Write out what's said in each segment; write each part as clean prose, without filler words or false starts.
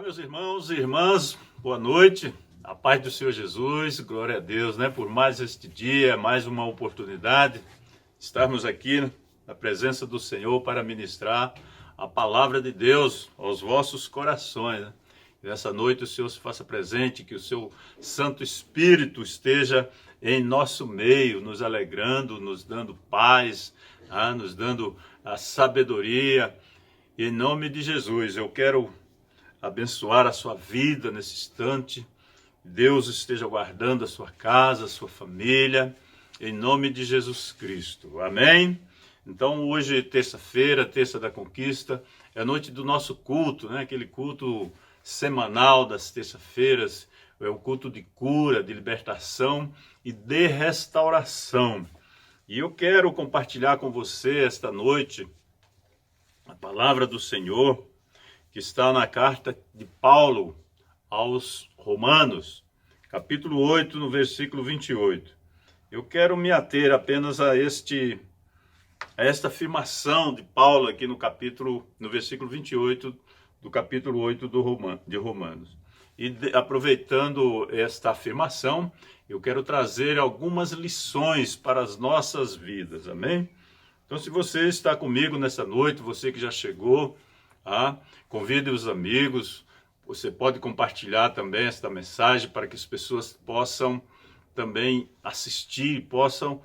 Meus irmãos e irmãs, boa noite, a paz do Senhor Jesus, glória a Deus, por mais este dia, mais uma oportunidade, estarmos aqui na presença do Senhor para ministrar a palavra de Deus aos vossos corações. E nessa noite o Senhor se faça presente, que o seu Santo Espírito esteja em nosso meio, nos alegrando, nos dando paz, nos dando a sabedoria. E em nome de Jesus, eu quero abençoar a sua vida nesse instante. Deus esteja guardando a sua casa, a sua família, em nome de Jesus Cristo. Amém? Então, hoje, terça-feira, terça da conquista, é a noite do nosso culto, aquele culto semanal das terça-feiras, é o culto de cura, de libertação e de restauração. E eu quero compartilhar com você esta noite a palavra do Senhor, que está na carta de Paulo aos Romanos, capítulo 8, no versículo 28. Eu quero me ater apenas a esta afirmação de Paulo aqui no versículo 28 do capítulo 8 de Romanos. E aproveitando esta afirmação, eu quero trazer algumas lições para as nossas vidas, amém? Então, se você está comigo nessa noite, você que já chegou, convide os amigos, você pode compartilhar também esta mensagem para que as pessoas possam também assistir, possam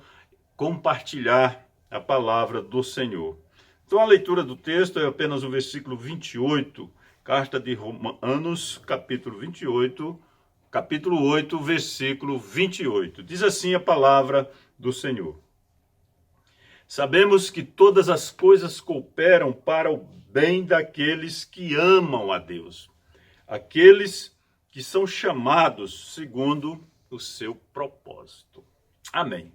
compartilhar a palavra do Senhor. Então a leitura do texto é apenas o versículo 28, carta de Romanos, capítulo 8, versículo 28. Diz assim a palavra do Senhor. Sabemos que todas as coisas cooperam para o bem daqueles que amam a Deus, aqueles que são chamados segundo o seu propósito. Amém.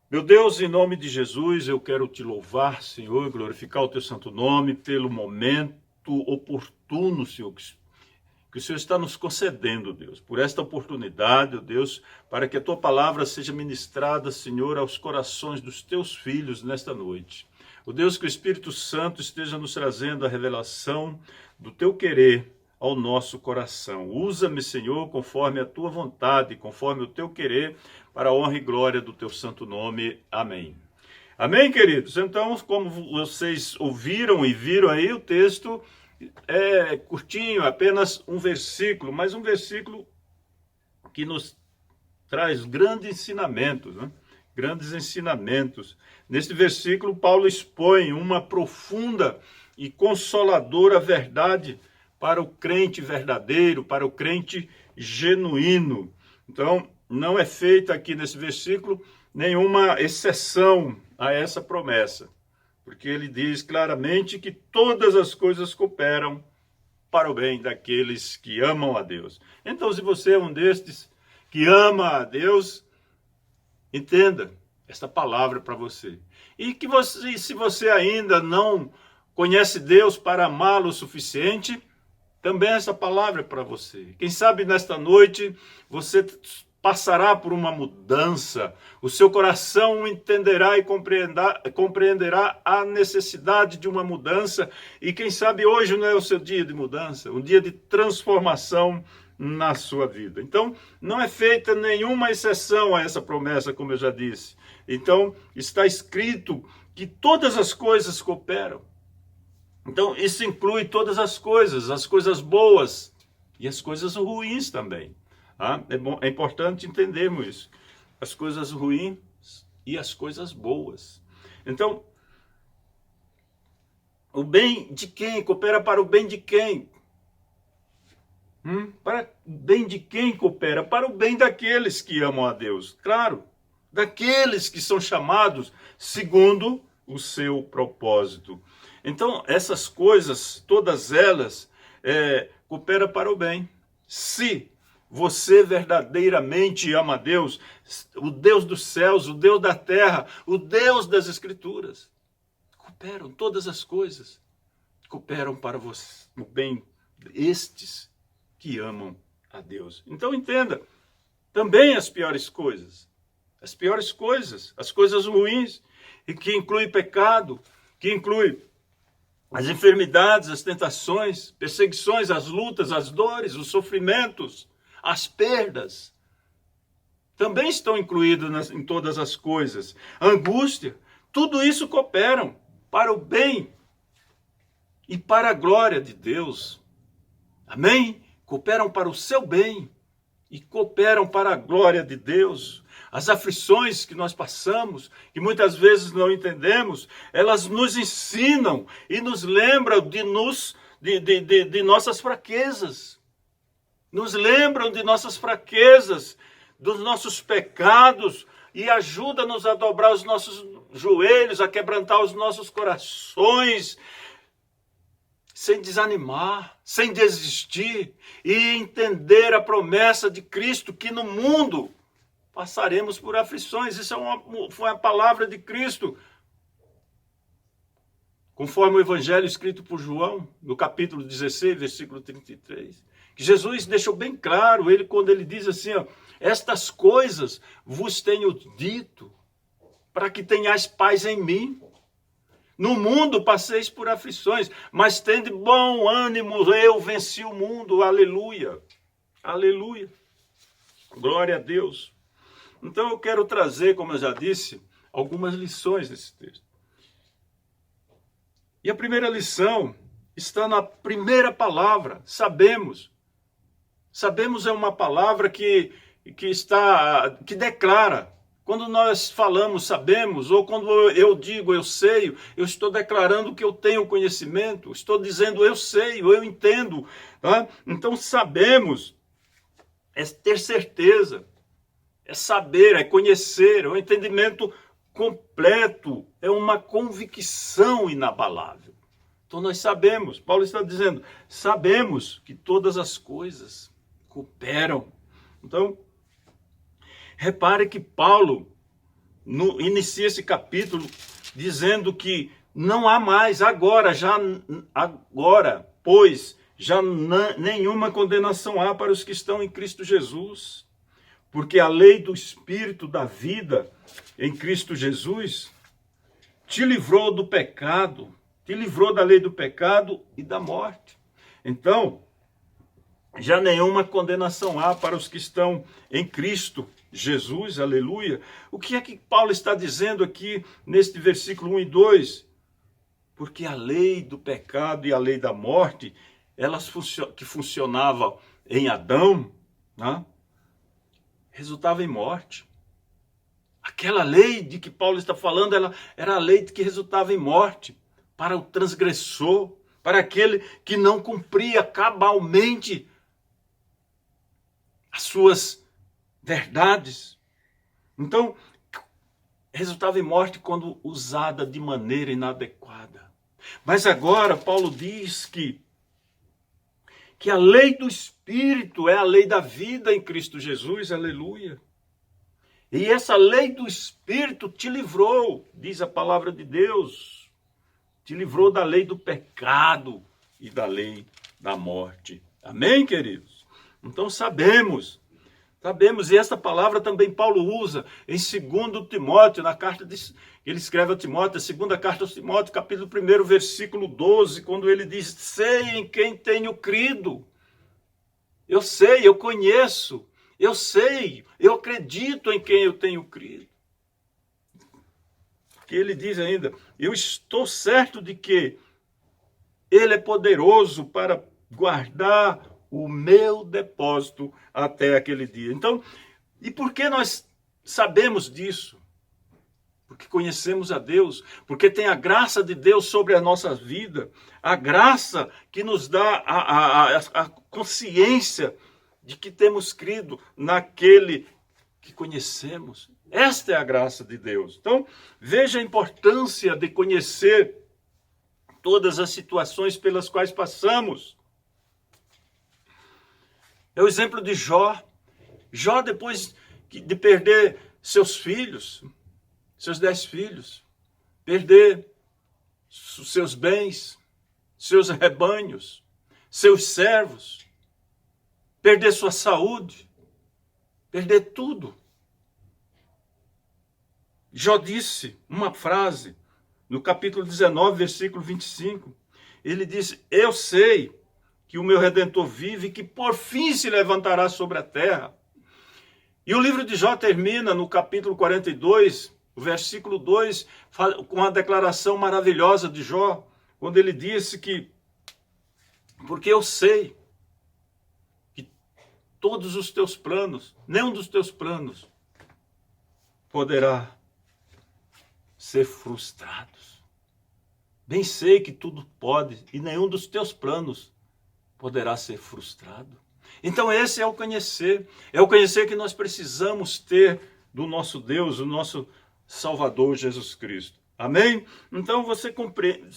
Meu Deus, em nome de Jesus, eu quero te louvar, Senhor, e glorificar o teu santo nome pelo momento oportuno, Senhor, que o Senhor está nos concedendo, Deus, por esta oportunidade, Deus, para que a tua palavra seja ministrada, Senhor, aos corações dos teus filhos nesta noite. O Deus, que o Espírito Santo esteja nos trazendo a revelação do teu querer ao nosso coração. Usa-me, Senhor, conforme a tua vontade, conforme o teu querer, para a honra e glória do teu santo nome. Amém. Amém, queridos? Então, como vocês ouviram e viram aí, o texto é curtinho, apenas um versículo, mas um versículo que nos traz grandes ensinamentos, Grandes ensinamentos. Neste versículo, Paulo expõe uma profunda e consoladora verdade para o crente verdadeiro, para o crente genuíno. Então, não é feita aqui nesse versículo nenhuma exceção a essa promessa, porque ele diz claramente que todas as coisas cooperam para o bem daqueles que amam a Deus. Então, se você é um destes que ama a Deus, entenda esta palavra para você. E que se você ainda não conhece Deus para amá-lo o suficiente, também essa palavra é para você. Quem sabe nesta noite você passará por uma mudança, o seu coração entenderá e compreenderá a necessidade de uma mudança, e quem sabe hoje não é o seu dia de mudança, um dia de transformação na sua vida. Então, não é feita nenhuma exceção a essa promessa, como eu já disse. Então, está escrito que todas as coisas cooperam. Então, isso inclui todas as coisas boas e as coisas ruins também. É importante entendermos isso. As coisas ruins e as coisas boas. Então, o bem de quem? Coopera para o bem de quem? Para o bem de quem coopera? Para o bem daqueles que amam a Deus. Claro, daqueles que são chamados segundo o seu propósito. Então, essas coisas, todas elas, cooperam para o bem. Se você verdadeiramente ama a Deus, o Deus dos céus, o Deus da terra, o Deus das Escrituras, cooperam, todas as coisas cooperam para você, o bem destes que amam a Deus. Então entenda, também as piores coisas, as coisas ruins, e que inclui pecado, que inclui as enfermidades, as tentações, perseguições, as lutas, as dores, os sofrimentos, as perdas, também estão incluídos em todas as coisas. A angústia, tudo isso cooperam para o bem e para a glória de Deus. Amém? Cooperam para o seu bem e cooperam para a glória de Deus. As aflições que nós passamos, que muitas vezes não entendemos, elas nos ensinam e nos lembram de nossas fraquezas. Nos lembram de nossas fraquezas, dos nossos pecados, e ajuda-nos a dobrar os nossos joelhos, a quebrantar os nossos corações, sem desanimar, sem desistir, e entender a promessa de Cristo que no mundo passaremos por aflições. Isso foi a palavra de Cristo, conforme o evangelho escrito por João, no capítulo 16, versículo 33. Que Jesus deixou bem claro, quando ele diz assim, ó, estas coisas vos tenho dito, para que tenhais paz em mim. No mundo passeis por aflições, mas tende bom ânimo, eu venci o mundo, aleluia, aleluia, glória a Deus. Então eu quero trazer, como eu já disse, algumas lições desse texto. E a primeira lição está na primeira palavra, sabemos. Sabemos é uma palavra que declara. Quando nós falamos sabemos, ou quando eu digo eu sei, eu estou declarando que eu tenho conhecimento, estou dizendo eu sei, eu entendo. Tá? Então sabemos, é ter certeza, é saber, é conhecer, é um entendimento completo, é uma convicção inabalável. Então nós sabemos, Paulo está dizendo, sabemos que todas as coisas cooperam. Então, repare que Paulo inicia esse capítulo dizendo que não há mais agora, pois já nenhuma condenação há para os que estão em Cristo Jesus, porque a lei do Espírito da vida em Cristo Jesus te livrou do pecado, te livrou da lei do pecado e da morte. Então, já nenhuma condenação há para os que estão em Cristo Jesus, aleluia. O que é que Paulo está dizendo aqui neste versículo 1 e 2? Porque a lei do pecado e a lei da morte, elas que funcionavam em Adão, né, resultava em morte. Aquela lei de que Paulo está falando, ela era a lei que resultava em morte para o transgressor, para aquele que não cumpria cabalmente as suas verdades. Então, resultava em morte quando usada de maneira inadequada. Mas agora Paulo diz que a lei do Espírito é a lei da vida em Cristo Jesus, aleluia. E essa lei do Espírito te livrou, diz a palavra de Deus, te livrou da lei do pecado e da lei da morte. Amém, queridos? Então sabemos, e essa palavra também Paulo usa em 2 Timóteo, na carta que ele escreve a Timóteo, a segunda carta a Timóteo, capítulo 1, versículo 12, quando ele diz, sei em quem tenho crido, eu sei, eu conheço, eu sei, eu acredito em quem eu tenho crido. Que ele diz ainda, eu estou certo de que ele é poderoso para guardar o meu depósito até aquele dia. Então, e por que nós sabemos disso? Porque conhecemos a Deus, porque tem a graça de Deus sobre a nossa vida, a graça que nos dá a consciência de que temos crido naquele que conhecemos. Esta é a graça de Deus. Então, veja a importância de conhecer todas as situações pelas quais passamos. É o exemplo de Jó. Jó, depois de perder seus filhos, seus 10 filhos, perder seus bens, seus rebanhos, seus servos, perder sua saúde, perder tudo. Jó disse uma frase no capítulo 19, versículo 25. Ele diz: eu sei que o meu Redentor vive e que por fim se levantará sobre a terra. E o livro de Jó termina no capítulo 42, o versículo 2, com a declaração maravilhosa de Jó, quando ele disse que, porque eu sei que todos os teus planos, nenhum dos teus planos poderá ser frustrado. Bem sei que tudo pode e nenhum dos teus planos poderá ser frustrado. Então esse é o conhecer que nós precisamos ter do nosso Deus, o nosso Salvador Jesus Cristo. Amém? Então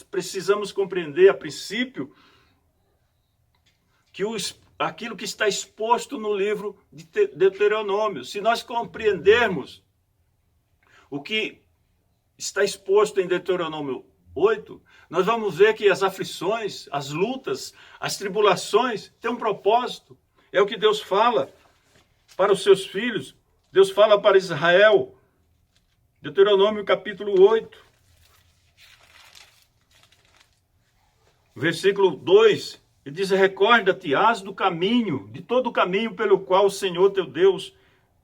precisamos compreender a princípio que aquilo que está exposto no livro de Deuteronômio. Se nós compreendermos o que está exposto em Deuteronômio 8, nós vamos ver que as aflições, as lutas, as tribulações têm um propósito. É o que Deus fala para os seus filhos. Deus fala para Israel. Deuteronômio capítulo 8. Versículo 2. Ele diz: recorda-te, hás do caminho, de todo o caminho pelo qual o Senhor teu Deus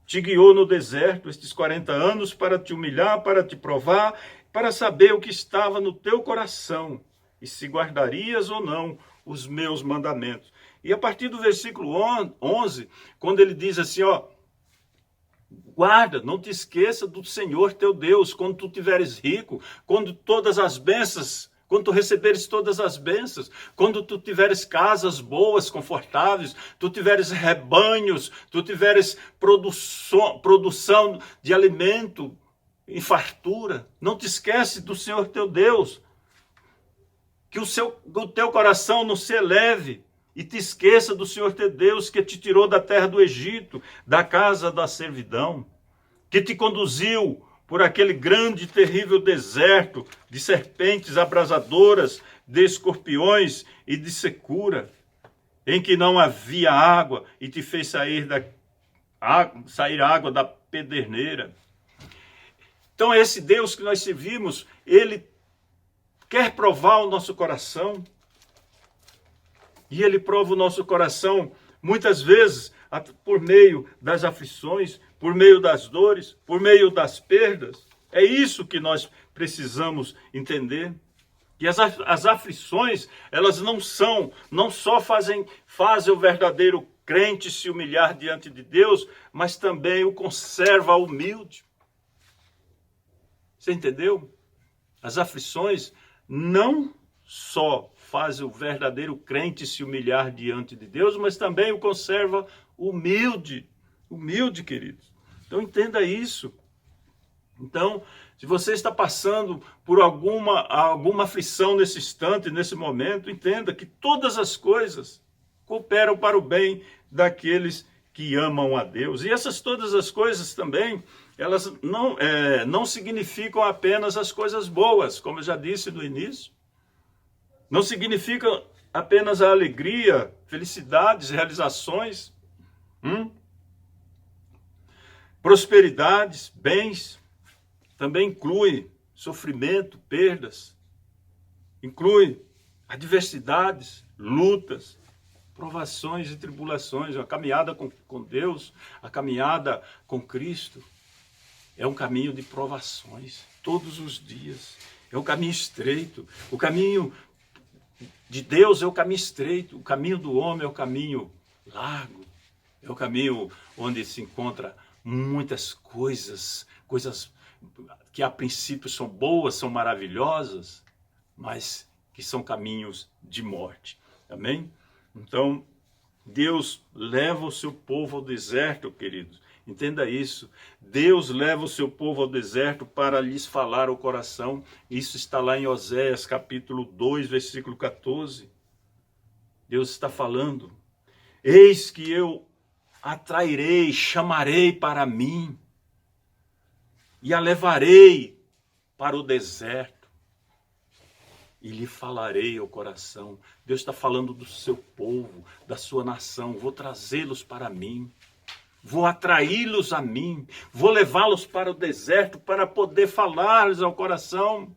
te guiou no deserto estes 40 anos para te humilhar, para te provar, para saber o que estava no teu coração e se guardarias ou não os meus mandamentos. E a partir do versículo 11, quando ele diz assim, guarda, não te esqueça do Senhor teu Deus, quando tu tiveres rico, quando tu receberes todas as bênçãos, quando tu tiveres casas boas, confortáveis, tu tiveres rebanhos, tu tiveres produção de alimento em fartura, não te esquece do Senhor teu Deus, que o teu coração não se eleve e te esqueça do Senhor teu Deus, que te tirou da terra do Egito, da casa da servidão, que te conduziu por aquele grande e terrível deserto de serpentes abrasadoras, de escorpiões e de secura, em que não havia água e te fez sair água da pederneira. Então esse Deus que nós servimos, ele quer provar o nosso coração. E ele prova o nosso coração muitas vezes por meio das aflições, por meio das dores, por meio das perdas. É isso que nós precisamos entender. E as aflições, elas não só fazem o verdadeiro crente se humilhar diante de Deus, mas também o conserva humilde. Você entendeu? As aflições não só fazem o verdadeiro crente se humilhar diante de Deus, mas também o conserva humilde. Humilde, queridos. Então entenda isso. Então, se você está passando por alguma aflição nesse instante, nesse momento, entenda que todas as coisas cooperam para o bem daqueles que amam a Deus. E todas as coisas também, elas não significam apenas as coisas boas, como eu já disse no início. Não significa apenas a alegria, felicidades, realizações, prosperidades, bens. Também inclui sofrimento, perdas. Inclui adversidades, lutas, provações e tribulações. A caminhada com Deus, a caminhada com Cristo, é um caminho de provações todos os dias. É um caminho estreito. O caminho de Deus é o caminho estreito. O caminho do homem é o caminho largo. É o caminho onde se encontra muitas coisas que a princípio são boas, são maravilhosas, mas que são caminhos de morte. Amém? Então, Deus leva o seu povo ao deserto, queridos. Entenda isso. Deus leva o seu povo ao deserto para lhes falar o coração. Isso está lá em Oséias, capítulo 2, versículo 14. Deus está falando: eis que eu atrairei, chamarei para mim, e a levarei para o deserto, e lhe falarei ao coração. Deus está falando do seu povo, da sua nação. Vou trazê-los para mim. Vou atraí-los a mim. Vou levá-los para o deserto para poder falar-lhes ao coração.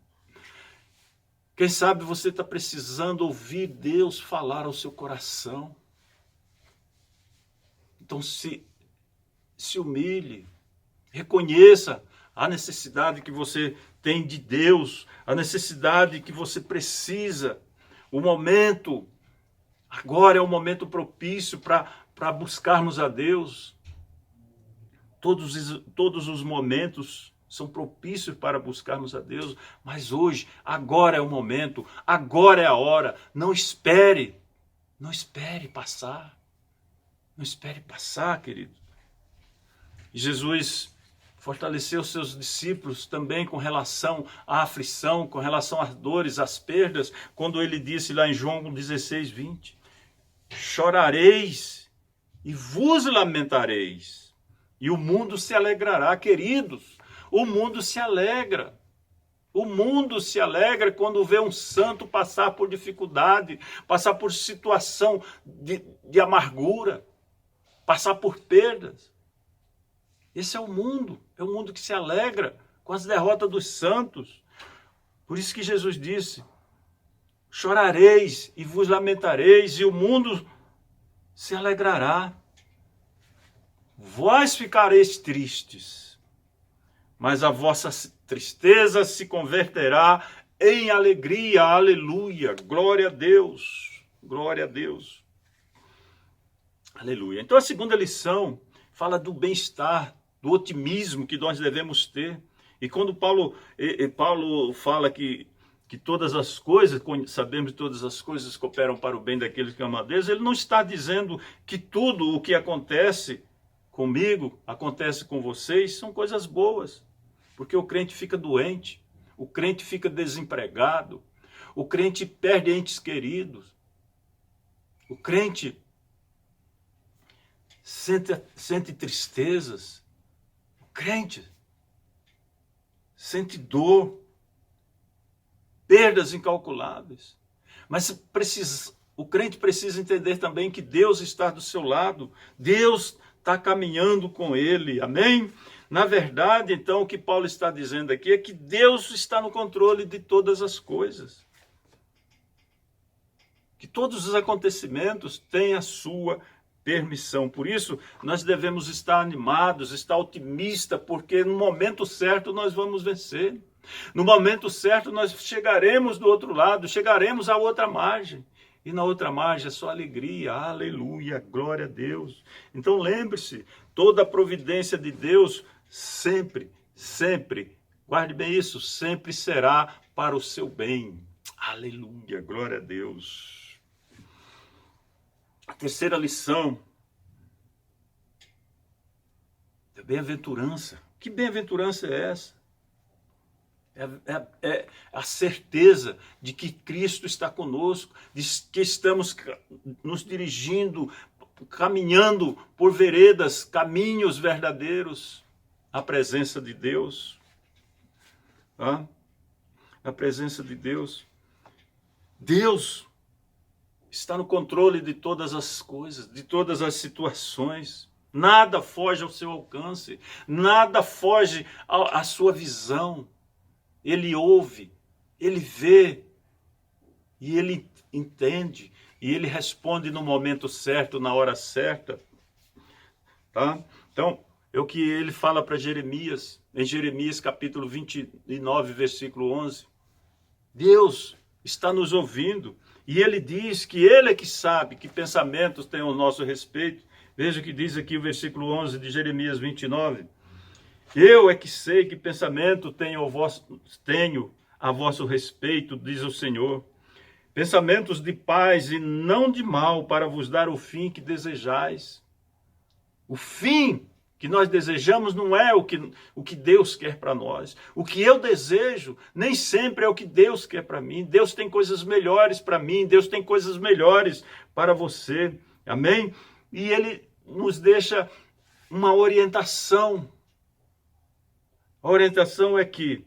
Quem sabe você está precisando ouvir Deus falar ao seu coração. Então se humilhe, reconheça a necessidade que você tem de Deus, a necessidade que você precisa. O momento, agora é o momento propício para buscarmos a Deus. Todos os momentos são propícios para buscarmos a Deus, mas hoje, agora é o momento, agora é a hora. Não espere passar. Não espere passar, querido. E Jesus fortaleceu seus discípulos também com relação à aflição, com relação às dores, às perdas, quando ele disse lá em João 16, 20, chorareis e vos lamentareis, e o mundo se alegrará, queridos. O mundo se alegra. O mundo se alegra quando vê um santo passar por dificuldade, passar por situação de amargura, passar por perdas. Esse é o mundo que se alegra com as derrotas dos santos. Por isso que Jesus disse, chorareis e vos lamentareis, e o mundo se alegrará. Vós ficareis tristes, mas a vossa tristeza se converterá em alegria. Aleluia, glória a Deus, glória a Deus. Aleluia. Então a segunda lição fala do bem-estar, do otimismo que nós devemos ter. E quando Paulo fala que todas as coisas, sabemos que todas as coisas cooperam para o bem daqueles que amam a Deus, ele não está dizendo que tudo o que acontece comigo, acontece com vocês, são coisas boas. Porque o crente fica doente, o crente fica desempregado, o crente perde entes queridos, o crente sente tristezas, o crente sente dor, perdas incalculáveis. Mas o crente precisa entender também que Deus está do seu lado, Deus está caminhando com ele, amém? Na verdade, então, o que Paulo está dizendo aqui é que Deus está no controle de todas as coisas. Que todos os acontecimentos têm a sua permissão. Por isso, nós devemos estar animados, estar otimistas, porque no momento certo nós vamos vencer. No momento certo nós chegaremos do outro lado, chegaremos à outra margem. E na outra margem é só alegria, aleluia, glória a Deus. Então lembre-se, toda a providência de Deus sempre, guarde bem isso, sempre será para o seu bem. Aleluia, glória a Deus. A terceira lição é bem-aventurança. Que bem-aventurança é essa? É a certeza de que Cristo está conosco, de que estamos nos dirigindo, caminhando por veredas, caminhos verdadeiros, à presença de Deus. A presença de Deus. Deus está no controle de todas as coisas, de todas as situações. Nada foge ao seu alcance, nada foge à sua visão. Ele ouve, ele vê, e ele entende, e ele responde no momento certo, na hora certa. Tá? Então, é o que ele fala para Jeremias, em Jeremias capítulo 29, versículo 11. Deus está nos ouvindo, e ele diz que ele é que sabe que pensamentos tem ao nosso respeito. Veja o que diz aqui o versículo 11 de Jeremias 29. Eu é que sei que pensamento tenho a vosso respeito, diz o Senhor. Pensamentos de paz e não de mal, para vos dar o fim que desejais. O fim que nós desejamos não é o que Deus quer para nós. O que eu desejo nem sempre é o que Deus quer para mim. Deus tem coisas melhores para mim, Deus tem coisas melhores para você. Amém? E ele nos deixa uma orientação. A orientação é que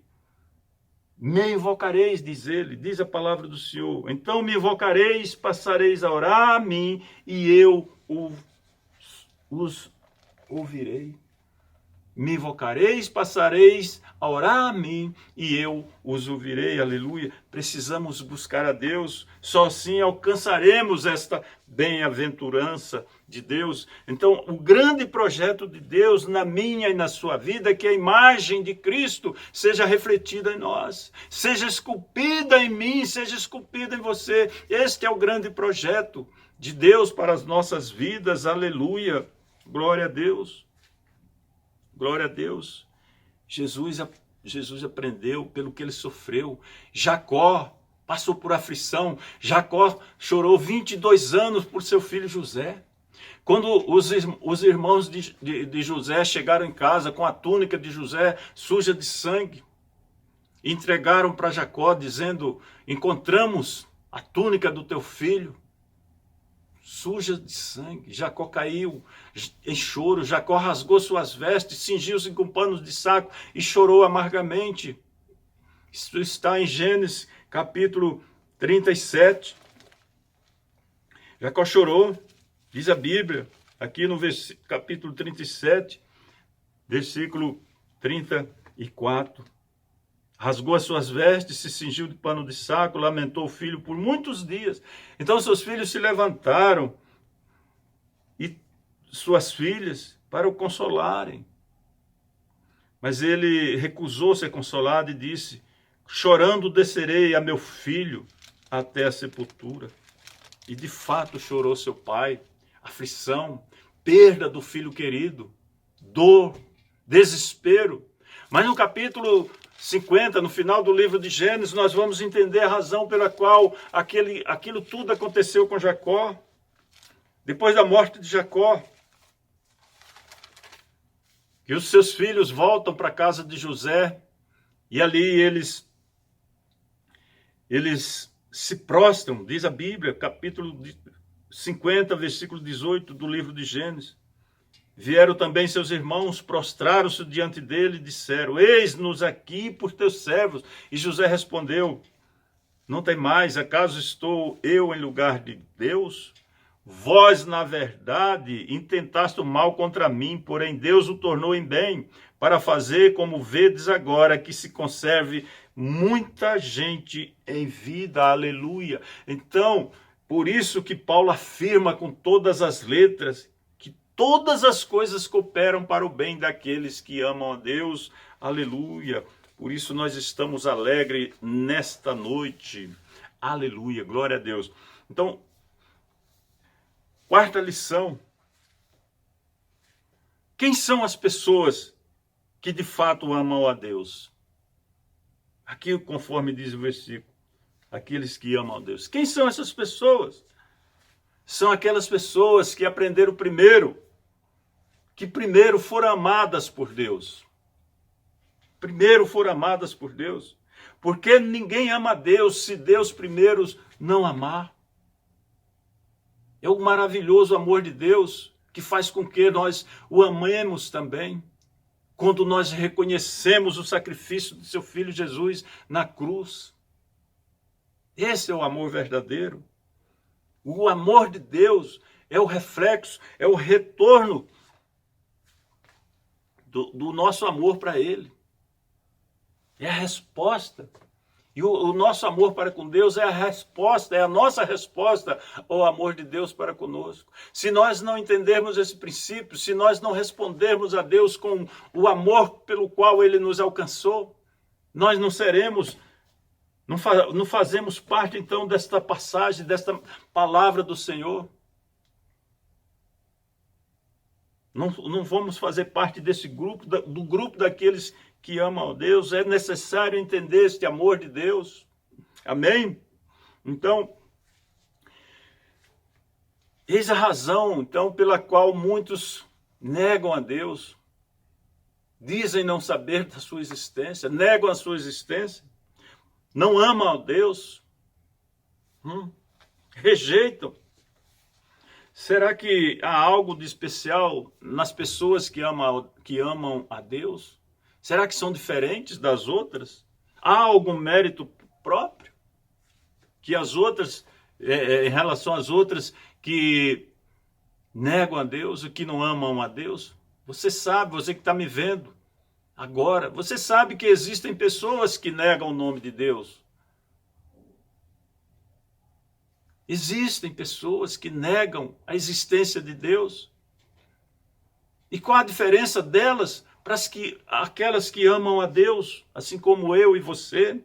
me invocareis, diz ele, diz a palavra do Senhor. Então me invocareis, passareis a orar a mim e eu os ouvirei. Me invocareis, passareis a orar a mim e eu os ouvirei. Aleluia. Precisamos buscar a Deus. Só assim alcançaremos esta bem-aventurança de Deus. Então, o grande projeto de Deus na minha e na sua vida é que a imagem de Cristo seja refletida em nós, seja esculpida em mim, seja esculpida em você. Este é o grande projeto de Deus para as nossas vidas. Aleluia. Glória a Deus. Glória a Deus. Jesus aprendeu pelo que ele sofreu. Jacó passou por aflição. Jacó chorou 22 anos por seu filho José. Quando os irmãos de José chegaram em casa com a túnica de José suja de sangue, entregaram para Jacó dizendo: encontramos a túnica do teu filho suja de sangue. Jacó caiu em choro. Jacó rasgou suas vestes, cingiu-se com panos de saco e chorou amargamente. Isso está em Gênesis capítulo 37. Jacó chorou, diz a Bíblia, aqui no capítulo 37, versículo 34. Rasgou as suas vestes, se cingiu de pano de saco, lamentou o filho por muitos dias. Então seus filhos se levantaram e suas filhas para o consolarem. Mas ele recusou ser consolado e disse: chorando descerei a meu filho até a sepultura. E de fato chorou seu pai, aflição, perda do filho querido, dor, desespero. Mas no capítulo 50, no final do livro de Gênesis, nós vamos entender a razão pela qual aquilo tudo aconteceu com Jacó. Depois da morte de Jacó, que os seus filhos voltam para a casa de José, e ali eles se prostram, diz a Bíblia, capítulo 50, versículo 18 do livro de Gênesis. Vieram também seus irmãos, prostraram-se diante dele e disseram: eis-nos aqui por teus servos. E José respondeu: não tem mais, acaso estou eu em lugar de Deus? Vós, na verdade, intentaste o mal contra mim, porém Deus o tornou em bem, para fazer como vedes agora, que se conserve muita gente em vida. Aleluia. Então, por isso que Paulo afirma com todas as letras que todas as coisas cooperam para o bem daqueles que amam a Deus. Aleluia. Por isso nós estamos alegres nesta noite. Aleluia. Glória a Deus. Então, quarta lição. Quem são as pessoas que de fato amam a Deus? Aqui, conforme diz o versículo, aqueles que amam a Deus. Quem são essas pessoas? São aquelas pessoas que aprenderam que primeiro foram amadas por Deus. Primeiro foram amadas por Deus. Porque ninguém ama a Deus se Deus primeiro não amar. É o maravilhoso amor de Deus que faz com que nós o amemos também. Quando nós reconhecemos o sacrifício do seu Filho Jesus na cruz. Esse é o amor verdadeiro. O amor de Deus é o reflexo, é o retorno do nosso amor para Ele. É a resposta. E o nosso amor para com Deus é a resposta, é a nossa resposta ao amor de Deus para conosco. Se nós não entendermos esse princípio, se nós não respondermos a Deus com o amor pelo qual Ele nos alcançou, nós não seremos, não fazemos parte então desta passagem, desta palavra do Senhor. Não vamos fazer parte desse grupo, do grupo daqueles que amam a Deus. É necessário entender este amor de Deus. Amém? Então, eis a razão, então, pela qual muitos negam a Deus. Dizem não saber da sua existência, negam a sua existência, não amam a Deus, rejeitam. Será que há algo de especial nas pessoas que amam a Deus? Será que são diferentes das outras? Há algum mérito próprio que as outras, em relação às outras que negam a Deus e que não amam a Deus? Você sabe, você que está me vendo agora, você sabe que existem pessoas que negam o nome de Deus. Existem pessoas que negam a existência de Deus. E qual a diferença delas para aquelas que amam a Deus, assim como eu e você?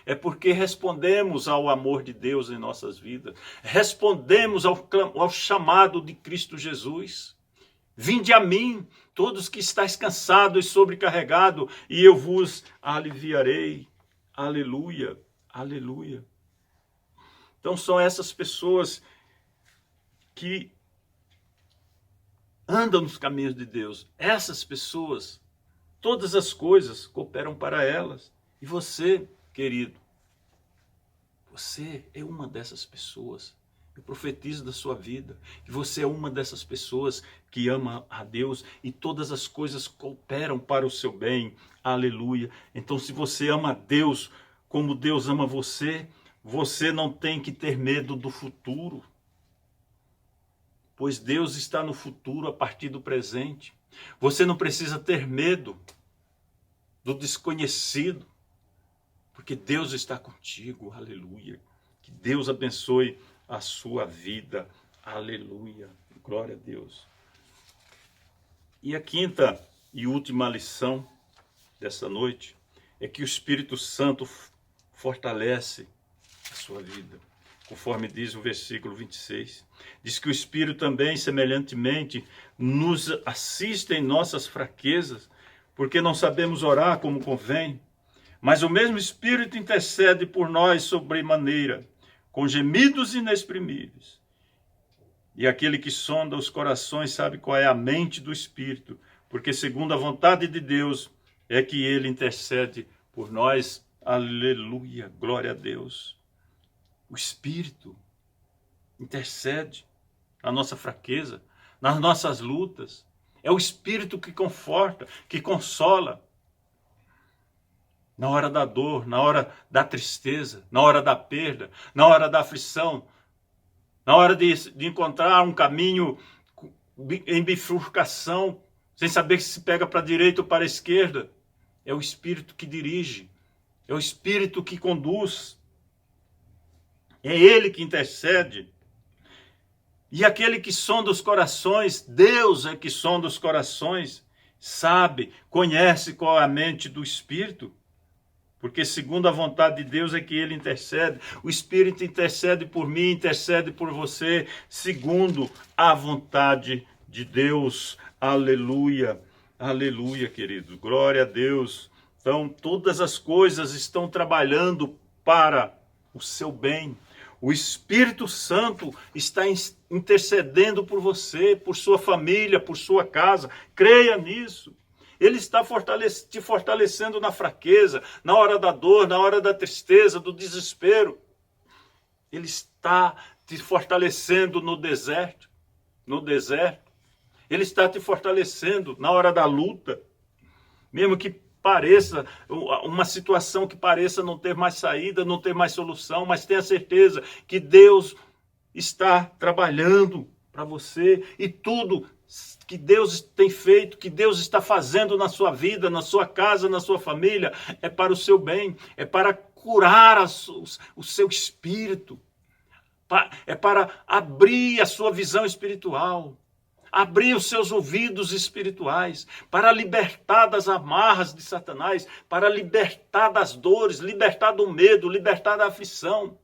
É porque respondemos ao amor de Deus em nossas vidas. Respondemos ao chamado de Cristo Jesus. Vinde a mim, todos que estáis cansados e sobrecarregados, e eu vos aliviarei. Aleluia, aleluia. Então são essas pessoas que andam nos caminhos de Deus. Essas pessoas, todas as coisas cooperam para elas. E você, querido, você é uma dessas pessoas. Eu profetizo da sua vida que você é uma dessas pessoas que ama a Deus e todas as coisas cooperam para o seu bem. Aleluia. Então, se você ama a Deus como Deus ama você, você não tem que ter medo do futuro, pois Deus está no futuro a partir do presente. Você não precisa ter medo do desconhecido, porque Deus está contigo. Aleluia. Que Deus abençoe a sua vida. Aleluia. Glória a Deus. E a quinta e última lição dessa noite é que o Espírito Santo fortalece a sua vida. Conforme diz o versículo 26. Diz que o Espírito também, semelhantemente, nos assiste em nossas fraquezas, porque não sabemos orar como convém. Mas o mesmo Espírito intercede por nós sobremaneira, com gemidos inexprimíveis. E aquele que sonda os corações sabe qual é a mente do Espírito, porque segundo a vontade de Deus é que ele intercede por nós. Aleluia, glória a Deus. O Espírito intercede na nossa fraqueza, nas nossas lutas. É o Espírito que conforta, que consola. Na hora da dor, na hora da tristeza, na hora da perda, na hora da aflição, na hora de encontrar um caminho em bifurcação, sem saber se pega para a direita ou para a esquerda. É o Espírito que dirige, é o Espírito que conduz, é Ele que intercede. E aquele que sonda os corações, Deus é que sonda os corações, sabe, conhece qual é a mente do Espírito. Porque segundo a vontade de Deus é que ele intercede. O Espírito intercede por mim, intercede por você, segundo a vontade de Deus. Aleluia, aleluia, queridos. Glória a Deus. Então, todas as coisas estão trabalhando para o seu bem. O Espírito Santo está intercedendo por você, por sua família, por sua casa. Creia nisso. Ele está te fortalecendo na fraqueza, na hora da dor, na hora da tristeza, do desespero. Ele está te fortalecendo no deserto. Ele está te fortalecendo na hora da luta. Mesmo que pareça uma situação que pareça não ter mais saída, não ter mais solução, mas tenha certeza que Deus está trabalhando para você e tudo que Deus tem feito, que Deus está fazendo na sua vida, na sua casa, na sua família, é para o seu bem, é para curar o seu espírito, é para abrir a sua visão espiritual, abrir os seus ouvidos espirituais, para libertar das amarras de Satanás, para libertar das dores, libertar do medo, libertar da aflição.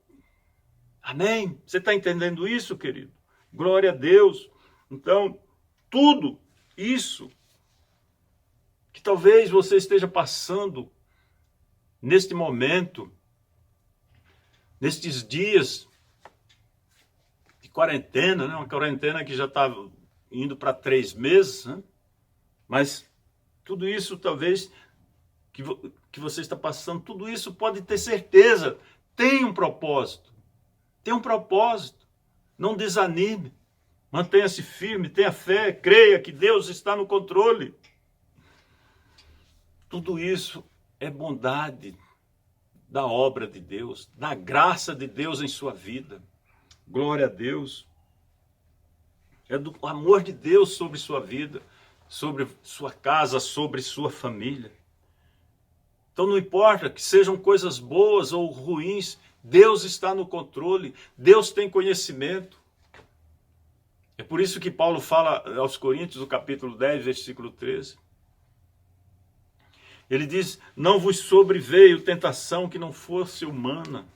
Amém? Você está entendendo isso, querido? Glória a Deus. Então, tudo isso que talvez você esteja passando neste momento, nestes dias de quarentena, né? Uma quarentena que já está indo para 3 meses, né? Mas tudo isso talvez que você está passando, tudo isso pode ter certeza, tem um propósito, não desanime. Mantenha-se firme, tenha fé, creia que Deus está no controle. Tudo isso é bondade da obra de Deus, da graça de Deus em sua vida. Glória a Deus. É do amor de Deus sobre sua vida. sobre sua casa, sobre sua família. Então não importa que sejam coisas boas ou ruins, Deus está no controle, Deus tem conhecimento. É por isso que Paulo fala aos Coríntios, no capítulo 10, versículo 13. Ele diz, não vos sobreveio tentação que não fosse humana,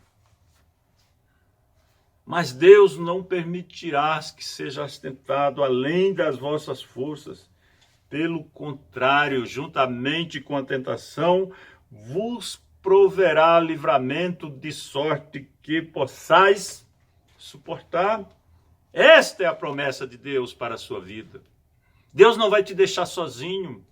mas Deus não permitirá que sejais tentado além das vossas forças. Pelo contrário, juntamente com a tentação, vos proverá livramento de sorte que possais suportar. Esta é a promessa de Deus para a sua vida. Deus não vai te deixar sozinho.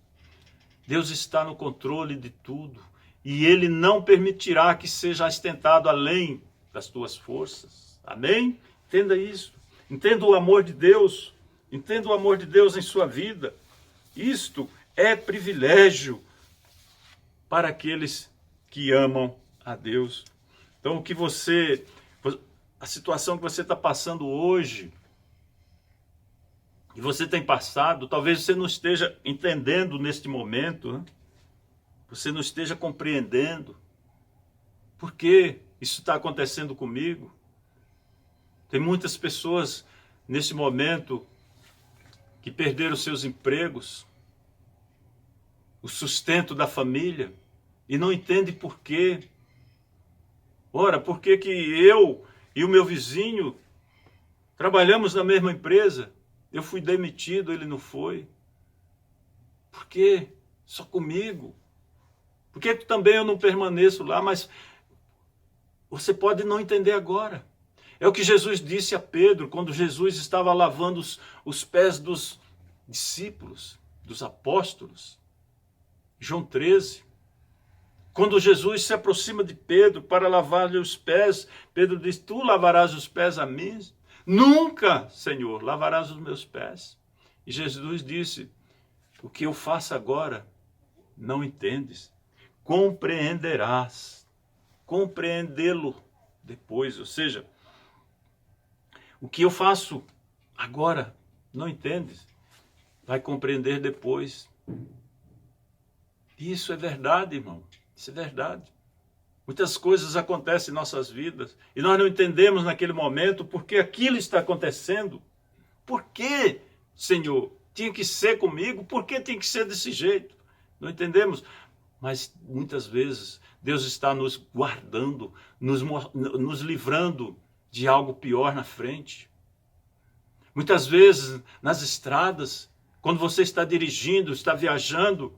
Deus está no controle de tudo. E Ele não permitirá que sejas tentado além das tuas forças. Amém? Entenda isso. Entenda o amor de Deus. Entenda o amor de Deus em sua vida. Isto é privilégio para aqueles que amam a Deus. Então, a situação que você está passando hoje, e você tem passado, talvez você não esteja entendendo neste momento, né? Você não esteja compreendendo por que isso está acontecendo comigo. Tem muitas pessoas nesse momento que perderam seus empregos, o sustento da família, e não entendem por quê. Ora, por que que eu e o meu vizinho trabalhamos na mesma empresa? Eu fui demitido, ele não foi. Por quê? Só comigo. Por que também eu não permaneço lá? Mas você pode não entender agora. É o que Jesus disse a Pedro, quando Jesus estava lavando os pés dos discípulos, dos apóstolos. João 13. Quando Jesus se aproxima de Pedro para lavar-lhe os pés, Pedro diz, tu lavarás os pés a mim? Nunca, Senhor, lavarás os meus pés. E Jesus disse, o que eu faço agora, não entendes. Compreenderás. Compreendê-lo depois. Ou seja, o que eu faço agora, não entendes. Vai compreender depois. Isso é verdade, irmão. Isso é verdade. Muitas coisas acontecem em nossas vidas e nós não entendemos naquele momento por que aquilo está acontecendo. Por que, Senhor, tinha que ser comigo? Por que tinha que ser desse jeito? Não entendemos. Mas muitas vezes Deus está nos guardando, nos livrando de algo pior na frente. Muitas vezes nas estradas, quando você está dirigindo, está viajando,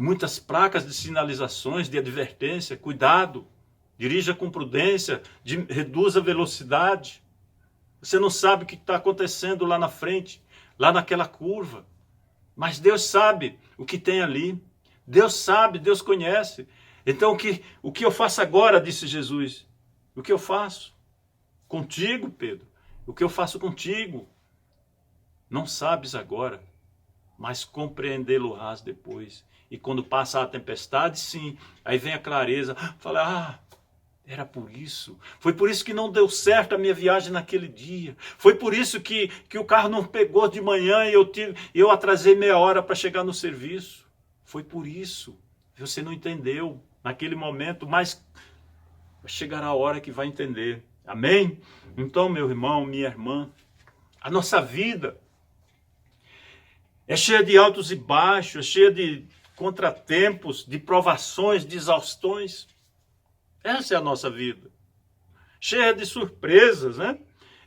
muitas placas de sinalizações, de advertência, cuidado, dirija com prudência, reduza a velocidade. Você não sabe o que está acontecendo lá na frente, lá naquela curva. Mas Deus sabe o que tem ali. Deus sabe, Deus conhece. Então o que eu faço agora, disse Jesus, o que eu faço? Contigo, Pedro, o que eu faço contigo? Não sabes agora, mas compreendê-lo-ás depois. E quando passa a tempestade, sim, aí vem a clareza. Fala, era por isso. Foi por isso que não deu certo a minha viagem naquele dia. Foi por isso que o carro não pegou de manhã e eu atrasei meia hora para chegar no serviço. Foi por isso. Você não entendeu naquele momento, mas chegará a hora que vai entender. Amém? Então, meu irmão, minha irmã, a nossa vida é cheia de altos e baixos, é cheia de contratempos, de provações, de exaustões. Essa é a nossa vida. Cheia de surpresas, né?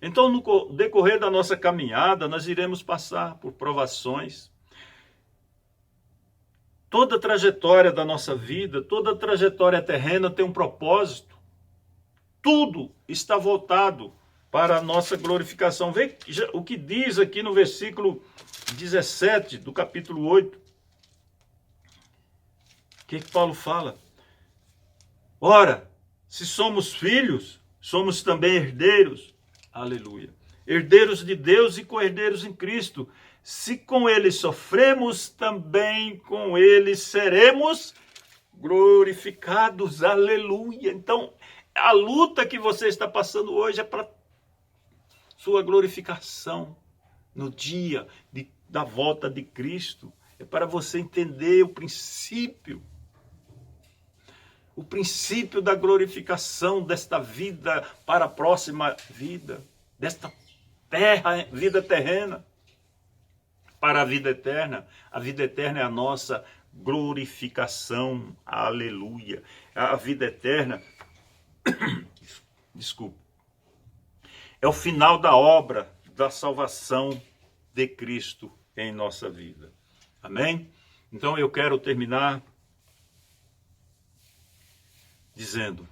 Então, no decorrer da nossa caminhada, nós iremos passar por provações. Toda a trajetória da nossa vida, toda a trajetória terrena tem um propósito. Tudo está voltado para a nossa glorificação. Vê o que diz aqui no versículo 17 do capítulo 8. O que Paulo fala? Ora, se somos filhos, somos também herdeiros. Aleluia. Herdeiros de Deus e co-herdeiros em Cristo. Se com ele sofremos, também com ele seremos glorificados. Aleluia. Então, a luta que você está passando hoje é para sua glorificação. no dia da volta de Cristo. É para você entender o princípio da glorificação desta vida para a próxima vida, desta vida terrena, para a vida eterna. A vida eterna é a nossa glorificação, aleluia. A vida eterna, desculpa, é o final da obra da salvação de Cristo em nossa vida. Amém? Então eu quero terminar dizendo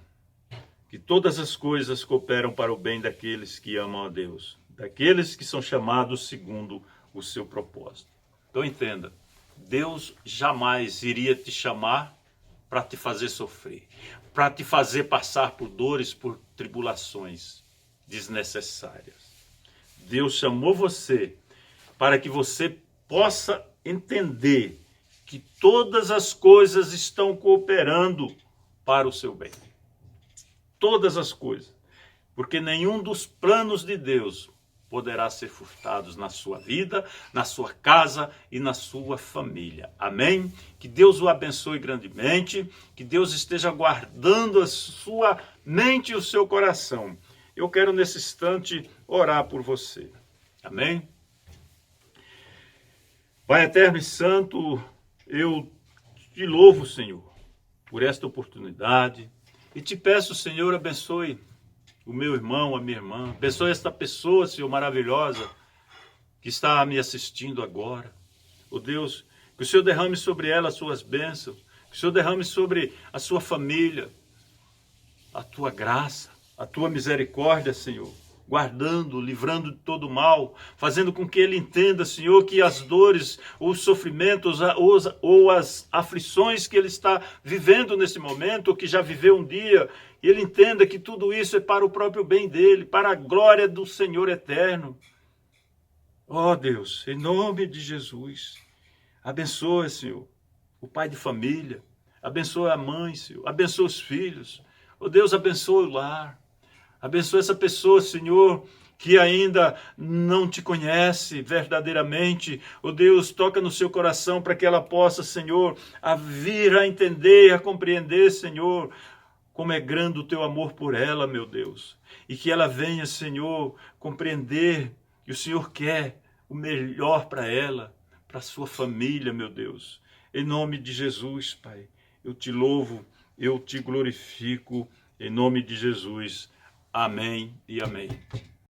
que todas as coisas cooperam para o bem daqueles que amam a Deus, daqueles que são chamados segundo o seu propósito. Então entenda, Deus jamais iria te chamar para te fazer sofrer, para te fazer passar por dores, por tribulações desnecessárias. Deus chamou você para que você possa entender que todas as coisas estão cooperando para o seu bem. Todas as coisas. Porque nenhum dos planos de Deus poderá ser furtados na sua vida, na sua casa e na sua família. Amém? Que Deus o abençoe grandemente, que Deus esteja guardando a sua mente e o seu coração. Eu quero nesse instante orar por você. Amém? Pai eterno e santo, eu te louvo, Senhor, por esta oportunidade e te peço, Senhor, abençoe o meu irmão, a minha irmã, abençoe esta pessoa, Senhor, maravilhosa, que está me assistindo agora. Oh Deus, que o Senhor derrame sobre ela as suas bênçãos, que o Senhor derrame sobre a sua família a tua graça, a tua misericórdia, Senhor, guardando, livrando de todo mal, fazendo com que ele entenda, Senhor, que as dores, os sofrimentos ou as aflições que ele está vivendo nesse momento, ou que já viveu um dia, ele entenda que tudo isso é para o próprio bem dele, para a glória do Senhor eterno. Ó Deus, em nome de Jesus, abençoa, Senhor, o pai de família, abençoa a mãe, Senhor, abençoa os filhos. Ó Deus, abençoa o lar. Abençoa essa pessoa, Senhor, que ainda não te conhece verdadeiramente. Ó Deus, toca no seu coração para que ela possa, Senhor, a vir a entender, a compreender, Senhor, como é grande o teu amor por ela, meu Deus. E que ela venha, Senhor, compreender que o Senhor quer o melhor para ela, para a sua família, meu Deus. Em nome de Jesus, Pai, eu te louvo, eu te glorifico, em nome de Jesus. Amém e amém.